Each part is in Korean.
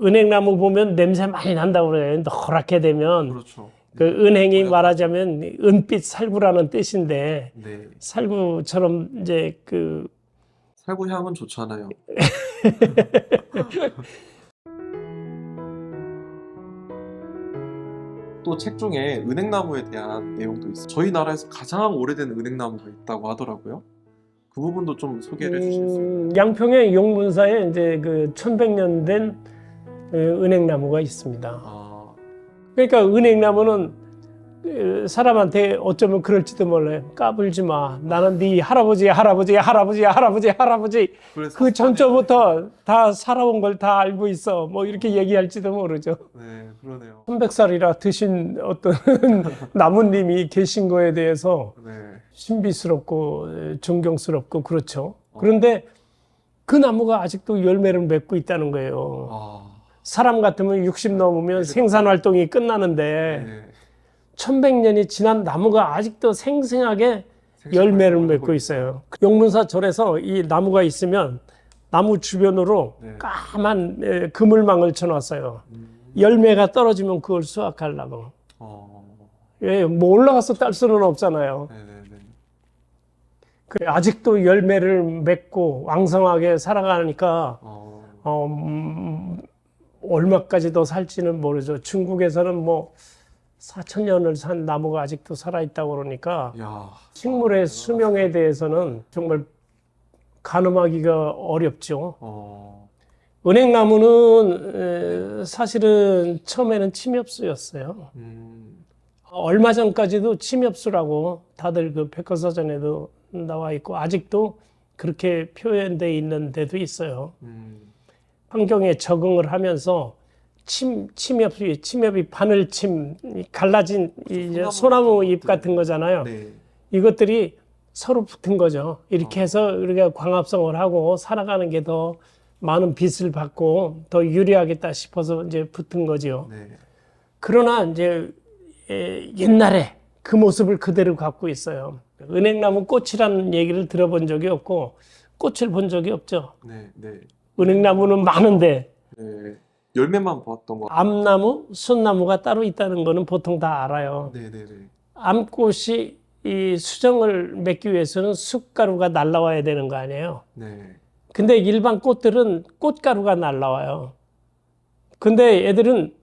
은행나무 보면 냄새 많이 난다고 그래요. 노랗게 되면. 그렇죠. 그 은행이 말하자면 은빛 살구라는 뜻인데, 네. 살구처럼 이제 그 살구 향은 좋잖아요. 또 책 중에 은행나무에 대한 내용도 있어요. 저희 나라에서 가장 오래된 은행나무가 있다고 하더라고요. 그 부분도 좀 소개를 해주실 수 있나요? 양평의 용문사에 이제 그 1100년 된 은행나무가 있습니다. 아, 그러니까 은행나무는 사람한테 어쩌면 그럴지도 몰라요. 까불지 마. 나는 네 할아버지, 할아버지, 할아버지, 할아버지, 할아버지. 그래서 그 전초부터 다 살아온 걸 다 알고 있어. 뭐 이렇게 얘기할지도 모르죠. 네, 그러네요. 300살이라 드신 어떤 나무님이 계신 거에 대해서 네. 신비스럽고 존경스럽고 그렇죠. 그런데 그 나무가 아직도 열매를 맺고 있다는 거예요. 아, 사람 같으면 60 넘으면 생산 활동이 끝나는데 네. 1100년이 지난 나무가 아직도 생생하게 열매를 맺고 있어요. 용문사 절에서 이 나무가 있으면 나무 주변으로 네. 까만 그물망을 쳐놨어요. 열매가 떨어지면 그걸 수확하려고. 예, 뭐 올라가서 딸 수는 없잖아요. 네네네. 그래, 아직도 열매를 맺고 왕성하게 살아가니까 얼마까지 더 살지는 모르죠. 중국에서는 뭐 4000년을 산 나무가 아직도 살아있다고 그러니까 야, 식물의 수명에 대해서는 정말 가늠하기가 어렵죠. 은행나무는 사실은 처음에는 침엽수였어요. 얼마 전까지도 침엽수라고 다들 그 백과사전에도 나와 있고 아직도 그렇게 표현되어 있는 데도 있어요. 환경에 적응을 하면서 침엽이 바늘침 갈라진 이제 소나무 잎 같은 거잖아요. 네. 이것들이 서로 붙은 거죠. 이렇게 해서 우리가 광합성을 하고 살아가는 게 더 많은 빛을 받고 더 유리하겠다 싶어서 이제 붙은 거죠. 네. 그러나 이제 옛날에 그 모습을 그대로 갖고 있어요. 은행나무 꽃이라는 얘기를 들어본 적이 없고 꽃을 본 적이 없죠. 네. 네. 은행나무는 많은데 네. 열매만 봤던 거. 암나무, 순나무가 따로 있다는 거는 보통 다 알아요. 네네네. 암꽃이 이 수정을 맺기 위해서는 숯가루가 날라와야 되는 거 아니에요. 네. 근데 일반 꽃들은 꽃가루가 날라와요. 근데 애들은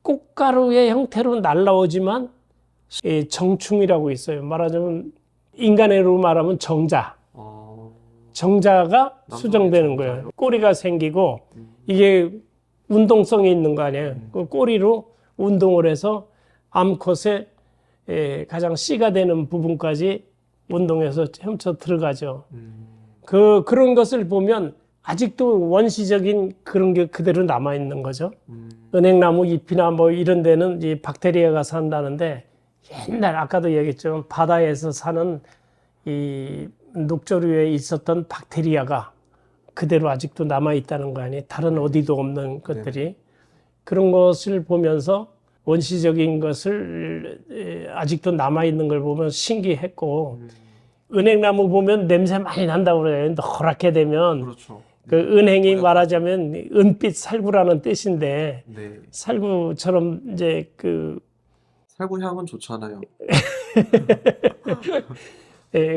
꽃가루의 형태로 날라오지만 정충이라고 있어요. 말하자면 인간으로 말하면 정자. 정자가 수정되는 거예요. 꼬리가 생기고 이게 운동성이 있는 거 아니에요. 그 꼬리로 운동을 해서 암컷의 가장 씨가 되는 부분까지 운동해서 헤엄쳐 들어가죠. 그런 것을 보면 아직도 원시적인 그런 게 그대로 남아 있는 거죠. 은행나무 잎이나 뭐 이런 데는 이제 박테리아가 산다는데 옛날 아까도 얘기했지만 바다에서 사는 이 녹조류에 있었던 박테리아가 그대로 아직도 남아 있다는 거 아니에요. 다른 어디도 없는 것들이. 그런 것을 보면서 원시적인 것을 아직도 남아 있는 걸 보면 신기했고 은행나무 보면 냄새 많이 난다고 그래요. 노랗게 되면. 그렇죠. 그 은행이 말하자면 은빛 살구라는 뜻인데 네. 살구처럼 이제 그 살구 향은 좋잖아요.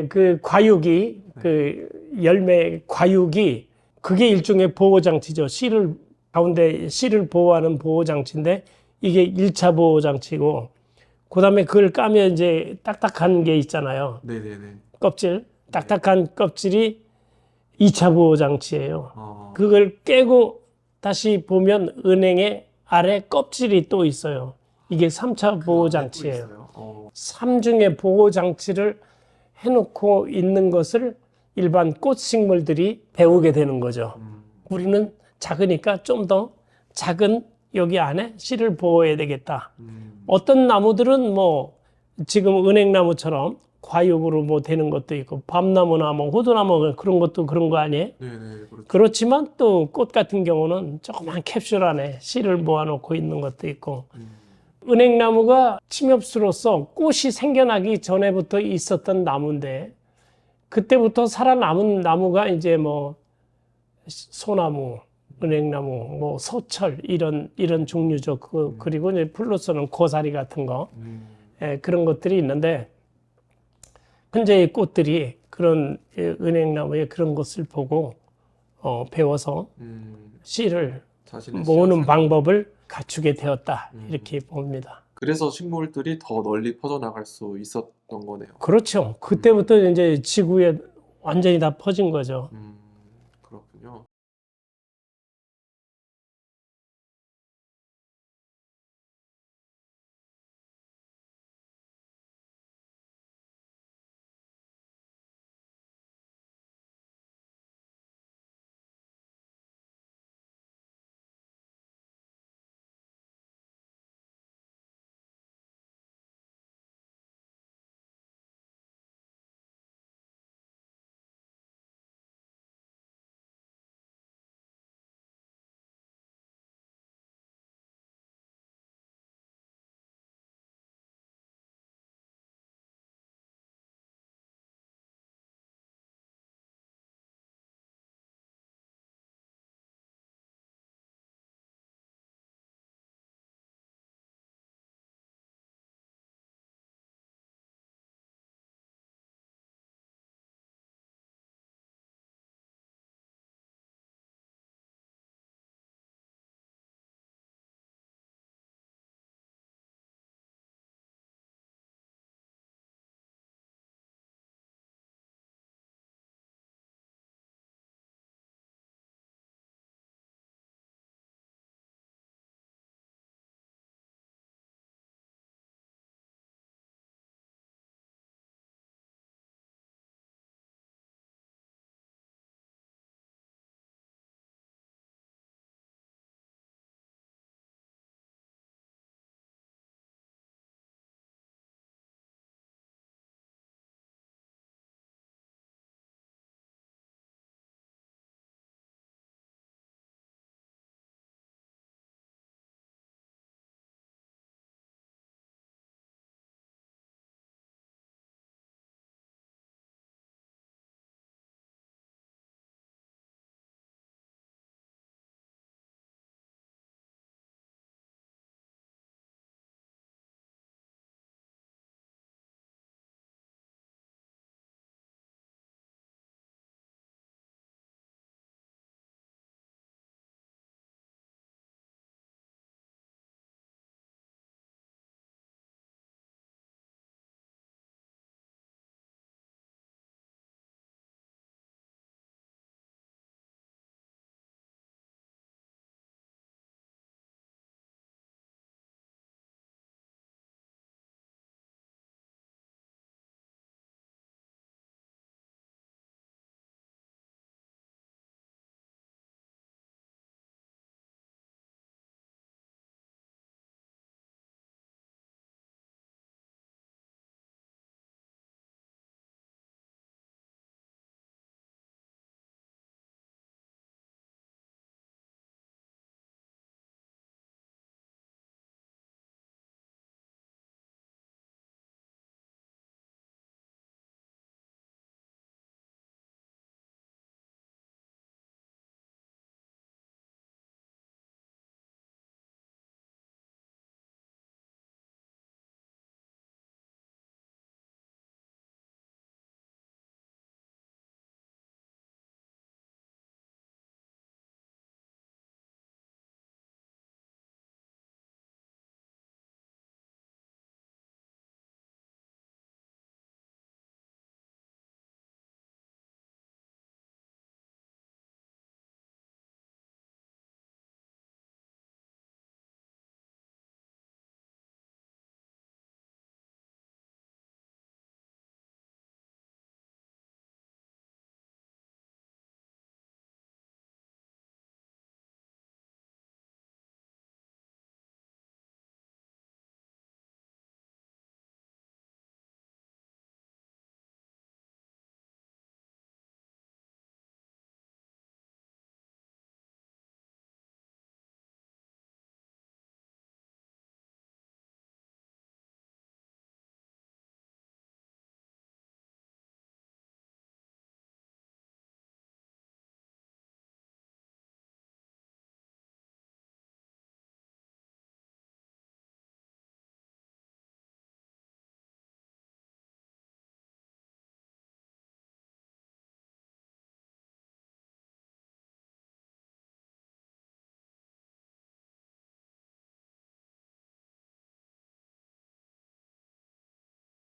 그 과육이 그 열매 과육이 그게 일종의 보호 장치죠. 씨를 가운데 씨를 보호하는 보호 장치인데 이게 1차 보호 장치고 그다음에 그걸 까면 이제 딱딱한 게 있잖아요. 네네네. 껍질 딱딱한 껍질이 2차 보호 장치예요. 아, 그걸 깨고 다시 보면 은행의 아래 껍질이 또 있어요. 이게 3차 보호 장치예요. 3중의 보호 장치를 해놓고 있는 것을 일반 꽃식물들이 배우게 되는 거죠. 우리는 작으니까 좀 더 작은 여기 안에 씨를 보호해야 되겠다. 어떤 나무들은 뭐 지금 은행나무처럼 과육으로 뭐 되는 것도 있고 밤나무나 뭐 호두나무 그런 것도 그런 거 아니에요? 네네. 그렇죠. 그렇지만 또 꽃 같은 경우는 조그만 캡슐 안에 씨를 모아놓고 있는 것도 있고 은행나무가 침엽수로서 꽃이 생겨나기 전에부터 있었던 나무인데 그때부터 살아남은 나무가 이제 뭐 소나무, 은행나무, 뭐 소철 이런 종류죠. 그리고 이제 플러스는 고사리 같은 거 그런 것들이 있는데 현재의 꽃들이 그런 은행나무의 그런 것을 보고 배워서 씨를 자신의 모으는 씨앗을. 방법을 갖추게 되었다 이렇게 봅니다. 그래서 식물들이 더 널리 퍼져나갈 수 있었던 거네요. 그렇죠. 그때부터 이제 지구에 완전히 다 퍼진 거죠.